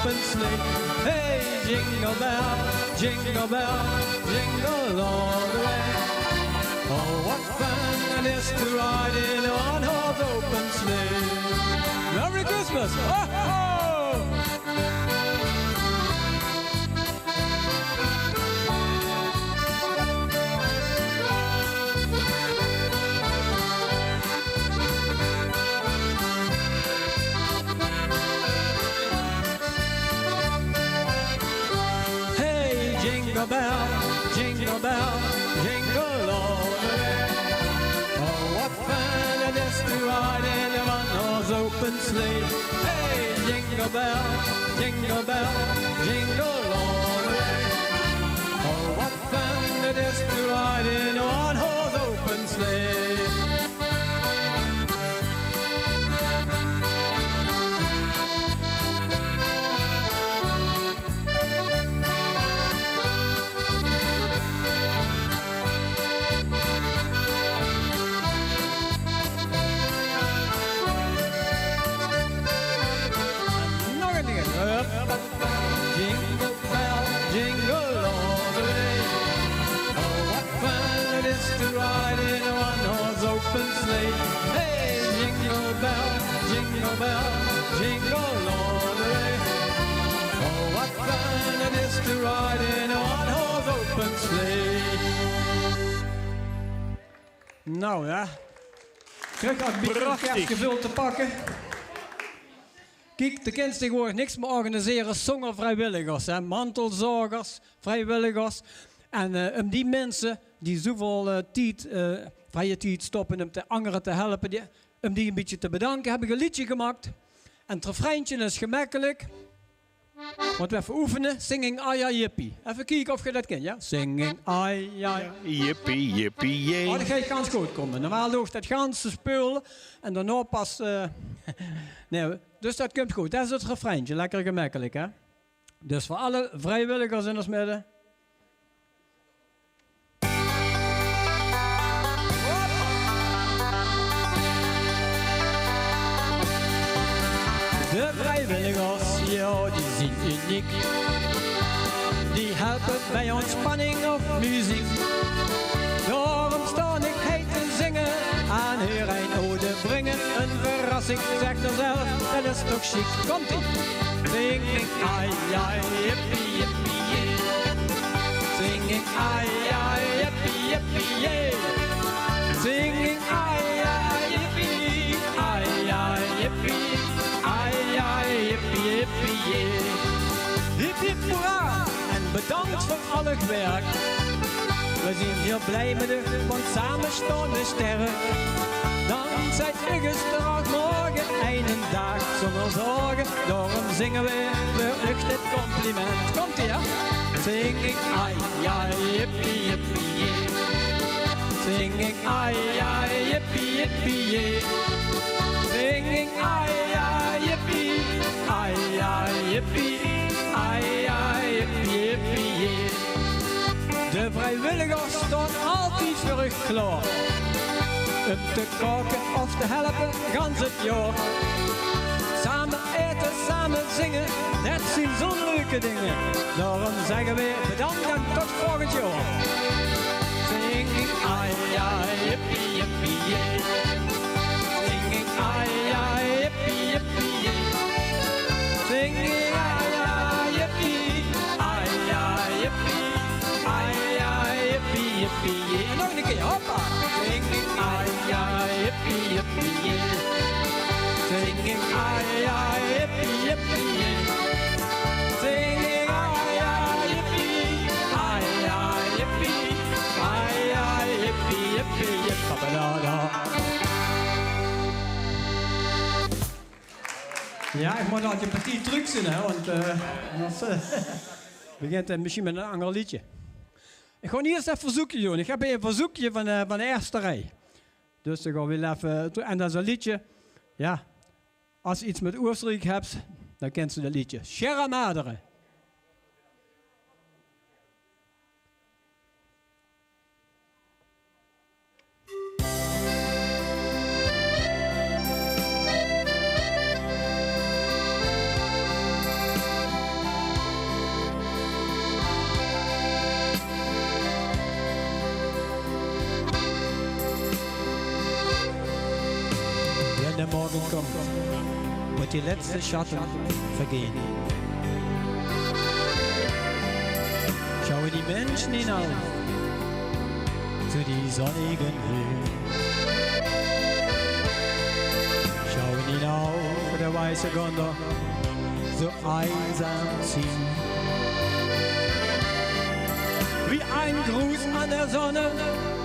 open sleigh. Hey, jingle bell, jingle all the way. Oh, what fun it is to ride in a one-horse open sleigh. Merry Christmas! Oh, ho! Jingle bell, jingle bell, jingle all the way. Oh, what fun it is to ride in a one-horse open sleigh. Hey, jingle bell, jingle bell, jingle all the way. Oh, what fun it is to ride in a one-horse open sleigh. Jingle bell, jingle all the way. Oh, what fun it is to ride in a one-horse open sleigh. Hey, jingle bell, jingle all the way. Oh, what fun it is to ride in a one-horse open sleigh. Nou ja, terug naar het microfoon gevuld te pakken. Kijk, de kinderen tegenwoordig niks meer organiseren zonder vrijwilligers. Hè? Mantelzorgers, vrijwilligers. En om die mensen die zoveel vrije tijd stoppen om de anderen te helpen, om die een beetje te bedanken, heb ik een liedje gemaakt. En het refreintje is gemakkelijk. Moeten we even oefenen. Singing Aya Yippie. Even kijken of je dat kent, ja? Singing Aya Yippie, yippie, yay. Oh, dat gaat gans goed komen. Normaal loopt dat ganse spul en daarna pas... nee, dus dat komt goed. Dat is het refreintje. Lekker gemakkelijk, hè? Dus voor alle vrijwilligers in ons midden. De vrijwilligers, ja, die zijn uniek. Die helpen bij ontspanning of muziek. Daarom sta ik heet te zingen, aan heer en ode brengen. Een verrassing, zegt er zelf, dat is toch chic. Komt-ie! Singing ai ai yippie yippie yay. Singing ai ai yippie yippie yay. Singing ai ai yippie, ai ai yippie, ai ai yippie yippie yay. Hip hip hoera en bedankt voor al het werk. We zijn heel blij met u, want samen staan we sterk. Dan zijn we gisteren morgen een dag zonder zorgen. Daarom zingen we voor dit compliment. Komt ie, hè? Singing ai ai yippie yippie yay. Singing ai ai yippie yippie yay. Singing ai ai yippie, ai ai yippie, ai ai yippie yippie yay. De vrijwilligers staan altijd voor u klaar. Om te koken of te helpen, gans het jaar. Samen eten, samen zingen, dat zijn zo'n leuke dingen. Daarom zeggen we bedankt en tot volgend jaar. Singing ai ai yippie yippie yay. Singing ai ai yippie yippie yay. Singing ai ai yippie, ai ai yippie, ai ai yippie yippie yay. En nog een keer, hoppa. Singing ai ai yippie yippie yay. Singing ai ai yippie yippie yay. Singing ai ai yippie, ai ai yippie, ai ai yippie yippie yay. Papadada. Ja, ik moet altijd een partij trucs in, hè, want anders begint het misschien met een ander liedje. Ik ga eerst even verzoekje doen. Ik heb hier een verzoekje van de eerste rij. Dus ik ga weer even... En dat is een liedje... Ja, als je iets met Oostenrijk hebt, dan kent ze dat liedje. Sierra Madre. kommt, moet die letzte Schatten vergehen. Schaue die Menschen hinauf zu die sonnigen Höhen. Schauen hinauf, der weiße Gondor so einsam ziehen. Wie ein Gruß an der Sonne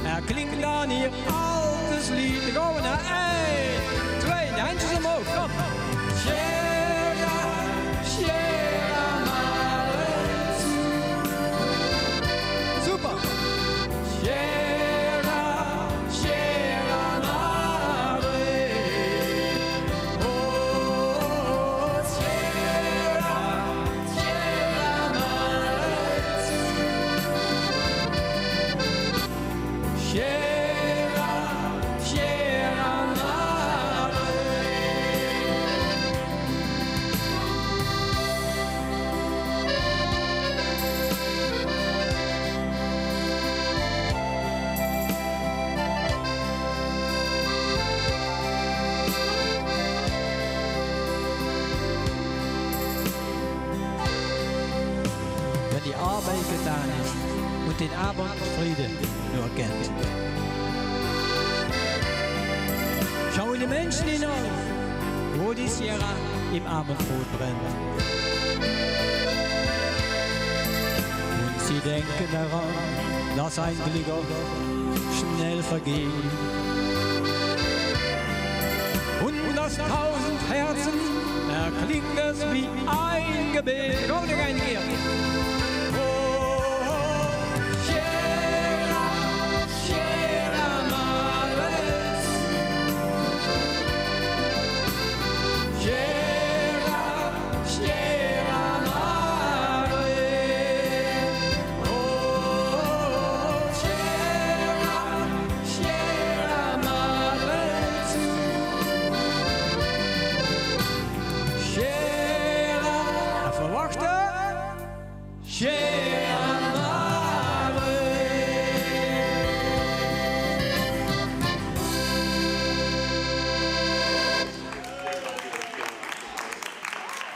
erklingt dann ihr altes Lied. Go naar 1, 2, de handjes omhoog, kom. Sierra, Sierra Madre. Super. Sierra, Sierra Madre. Oh, Sierra, Sierra Madre. Sierra, Sierra Madre. Wenn die Arbeit getan ist und den Abendfrieden nur kennt. Schauen die Menschen hinauf, wo die Sierra im Abendrot brennt. Und sie denken daran, dass ein Glück auch schnell vergeht. Und aus 1000 Herzen erklingt es wie ein Gebet. Komm, noch ein Gier.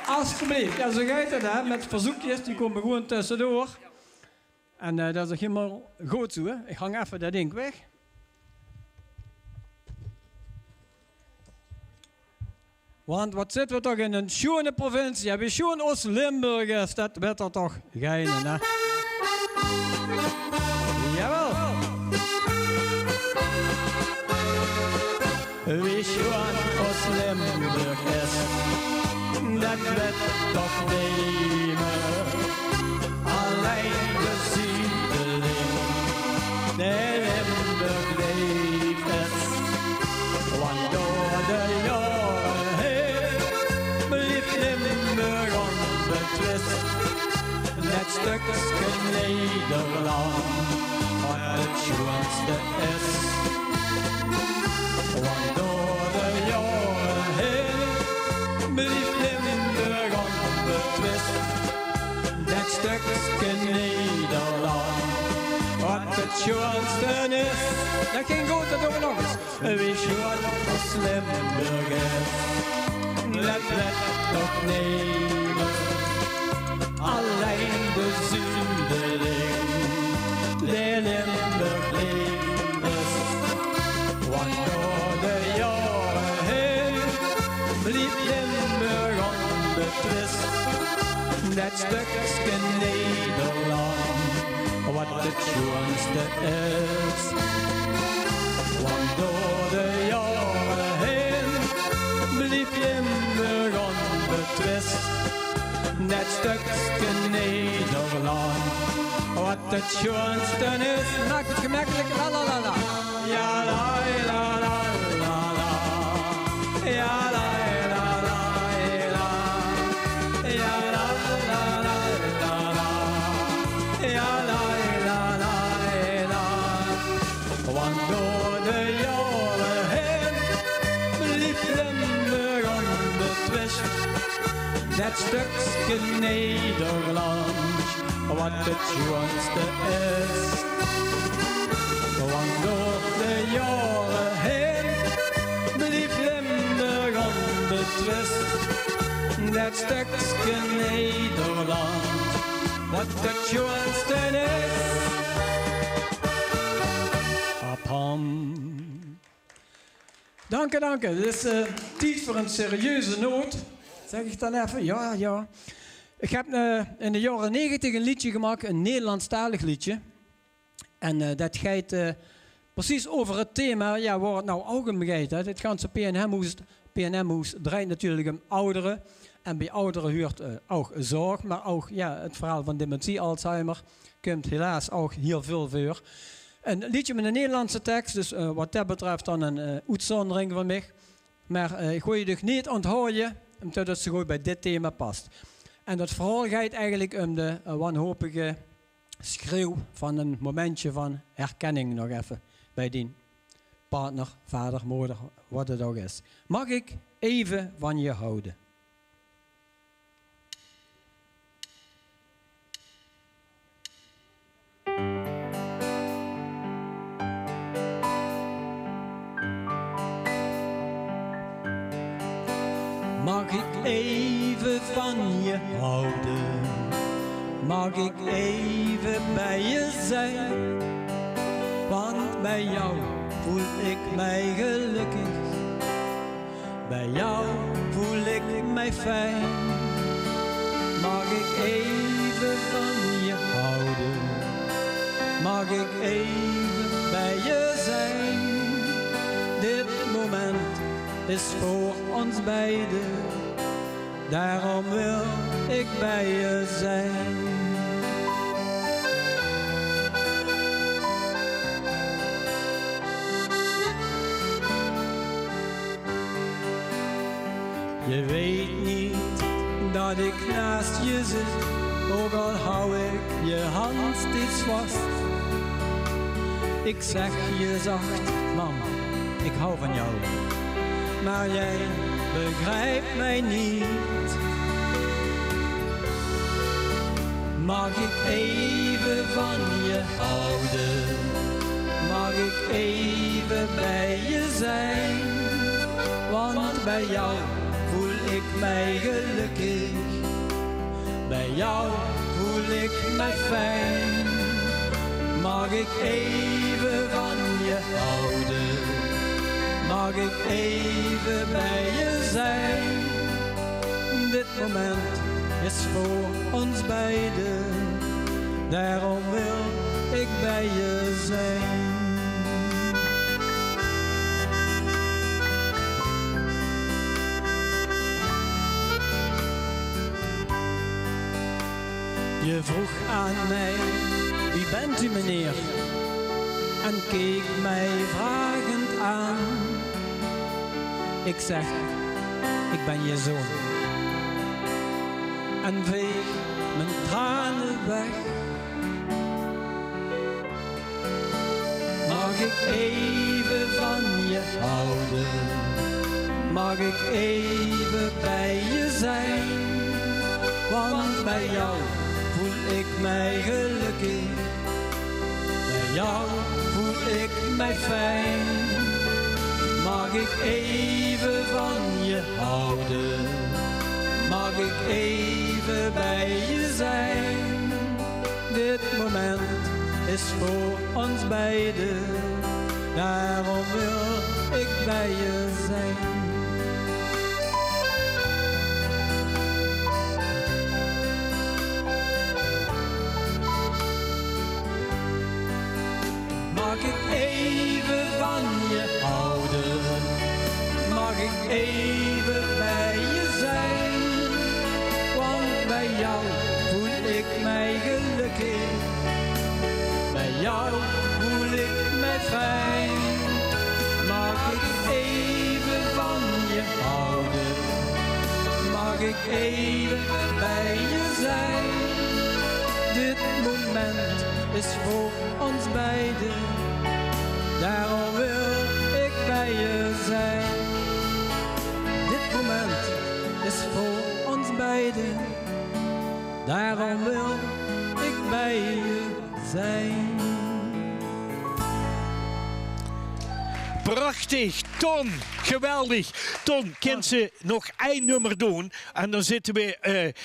Alsjeblieft, ja, zo gaat het, hè, met verzoekjes, die komen gewoon tussendoor. En dat is helemaal goed zo, hè. Ik hang even dat ding weg. Want wat zitten we toch in een schone provincie, hebben we schoon Oost-Limburg is, dat werd er toch geinen, hè. Jawel. Wie schoon Oost-Limburg is, dat werd toch nemen. Alleen de zuideling, de Limburg leeft het. Want door de jaren heen bleef Limburg onbetwist. Dat stukje Nederland, wat het schoonste is. Want door de jaren heen bleef Limburg onbetwist. Dat stukje Nederland, wat het schoonste is. Dat ging goed, dat doen we nog eens. Wie schoon als Limburg is, dat werd toch nemen. Alleen de zuideling, de Limburg leeft is. Want door de jaren heen blieb Limburg onbetwist. Dat stukje Nederland, wat het schoonste is. Want door de jaren heen blieb Limburg onbetwist. Dat stukje Nederland, wat het schoonste is. Maak het gemakkelijk, la la la la. Ja la la la la la. Ja la la la la. Ja la la la la la. Ja la la la la. Want door de jaren heen blieb Limburg onbetwist. Dat stukje Nederland, wat het schoonste is. Want door de jaren heen blieb Limburg betwist. Dat stukje Nederland, wat het schoonste is. Apam. Dank u. Dit is tijd voor een serieuze noot. Zeg ik dan even? Ja. Ik heb in de jaren 90 een liedje gemaakt, een Nederlandstalig liedje. En dat gaat precies over het thema, ja, waar het nou ook om gaat. Het ganse PNM-hoes draait natuurlijk om ouderen. En bij ouderen hoort ook zorg, maar ook ja, het verhaal van dementie, Alzheimer, komt helaas ook heel veel voor. Een liedje met een Nederlandse tekst, dus wat dat betreft dan een uitzondering van mij. Maar ik wil je dus niet onthouden, omdat het zo goed bij dit thema past. En dat verhaal gaat eigenlijk om de wanhopige schreeuw van een momentje van herkenning nog even bij die partner, vader, moeder, wat het ook is. Mag ik even van je houden? Mag ik even van je houden? Mag ik even bij je zijn? Want bij jou voel ik mij gelukkig. Bij jou voel ik mij fijn. Mag ik even van je houden? Mag ik even bij je zijn? Dit moment is voor ons beiden. Daarom wil ik bij je zijn. Je weet niet dat ik naast je zit, ook al hou ik je hand steeds vast. Ik zeg je zacht, mam, ik hou van jou, maar jij begrijpt mij niet. Mag ik even van je houden? Mag ik even bij je zijn? Want bij jou voel ik mij gelukkig. Bij jou voel ik mij fijn. Mag ik even van je houden? Mag ik even bij je zijn? Dit moment is voor ons beiden. Daarom wil ik bij je zijn. Je vroeg aan mij, wie bent u meneer? En keek mij vragend aan. Ik zeg, ik ben je zoon. En veeg mijn tranen weg. Mag ik even van je houden? Mag ik even bij je zijn? Want bij jou voel ik mij gelukkig. Bij jou voel ik mij fijn. Mag ik even van je houden? Mag ik even bij je zijn? Dit moment is voor ons beiden. Daarom wil ik bij je zijn. Mag ik even van je houden? Mag ik even bij je zijn? Want bij jou voel ik mij gelukkig. Bij jou voel ik mij fijn. Mag ik even van je houden? Mag ik even bij je zijn? Dit moment is voor ons beiden. Daarom wil ik bij je zijn. Dit moment is voor ons beiden. Daarom wil ik bij je zijn. Prachtig, Ton, geweldig. Ton, kan ze nog één nummer doen? En dan zitten we,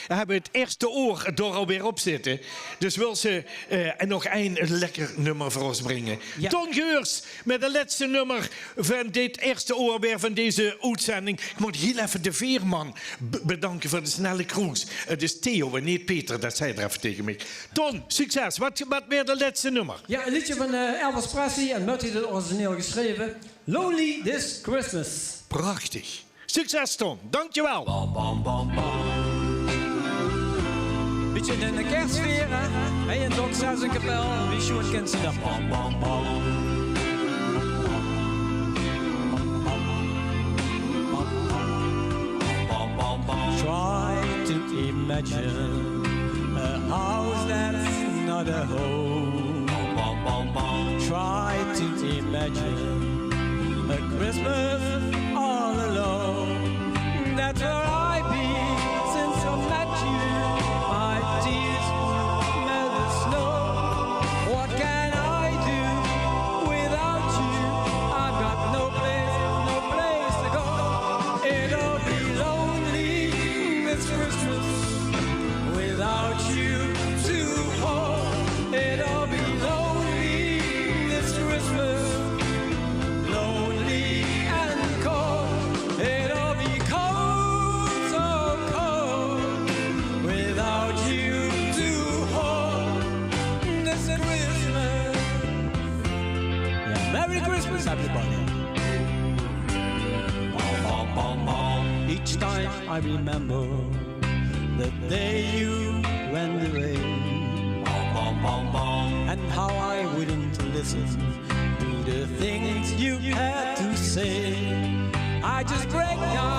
hebben we het eerste oor er alweer op zitten. Dus wil ze nog één lekker nummer voor ons brengen. Ja. Ton Geurs met het laatste nummer van dit eerste oor weer van deze uitzending. Ik moet heel even de veerman bedanken voor de snelle cruise. Het is Theo en niet Peter, dat zei er even tegen mij. Ton, succes. Wat weer de laatste nummer? Ja, een liedje van Elvis Presley en Murty het origineel geschreven. Lonely This Christmas. Prachtig. Succes, Ton. Dankjewel. Bam, bam, bam, bam. Beetje in de kerstsfeer, hè? Bij een dokter en kapel. Wie schoon kent ze dat? Bam, bam, bam. Try to imagine a house that's not a home. Try to imagine a Christmas all alone. That's where I be since I met you. My tears melt the snow. What can I do without you? I've got no place to go. It'll be lonely this Christmas without you to hold. It'll be lonely this Christmas, lonely and cold. It'll be cold, so cold, without you to hold this Christmas. Yeah, Merry Christmas, everybody. Each time I remember the day you went away, and how I wouldn't listen to the things you had to say. I just break down